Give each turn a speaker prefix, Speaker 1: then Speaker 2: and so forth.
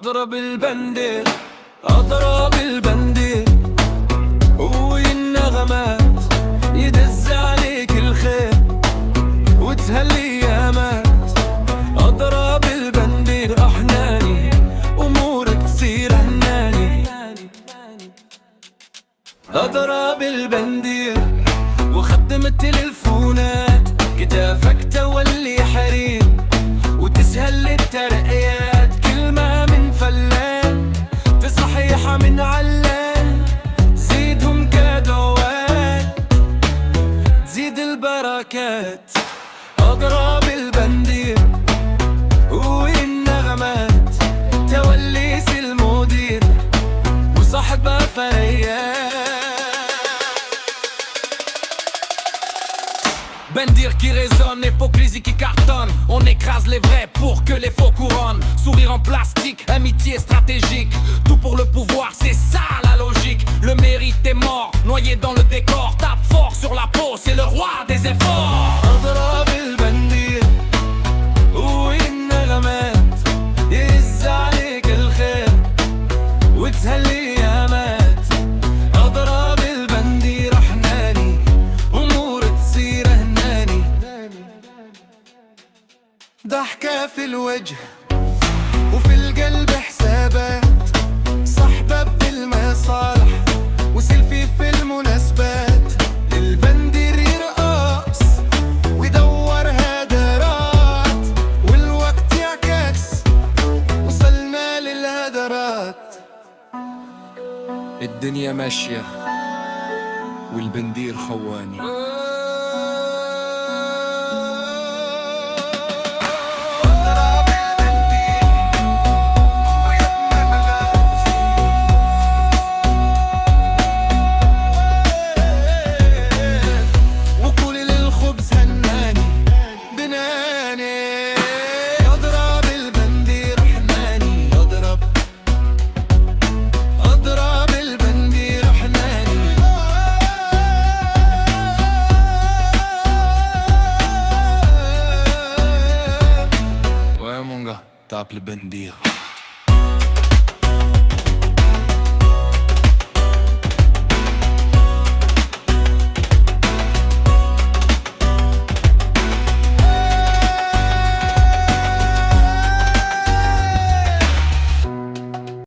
Speaker 1: اضرب البندير، اضرب البندير والنغمات يدز عليك الخير وتهلي يامات. اضرب البندير احناني امورك تصير هناني. اضرب البندير وخدم التليفونات، كتافك تولي حرير وتسهل الترقيات. كلمة من فلان في صحيحة من علان، زيدهم كادوات تزيد البركات. اضرب البندير والنغمات توليس المدير وصاحبها فريات. Bendir qui résonne, hypocrisie qui cartonne. On écrase les vrais pour que les faux couronnent. Sourire en plastique, amitié stratégique. Tout pour le pouvoir, c'est ça la logique. Le mérite est mort, noyé dans le décor. Tape fort sur la peau, c'est le roi des efforts. اضرب البندير والنغمات يهز عليك الخير وتهلي يامات. اضرب البندير احناني امورك تصير هناني. ضحكة في الوجه وفي القلب حسابات، صحبة بالمصالح وسيلفي في المناسبات. البندير يرقص ويدور هدرات والوقت يعكس وصلنا للهدرات. الدنيا ماشية والبندير خواني. Tape le bendir.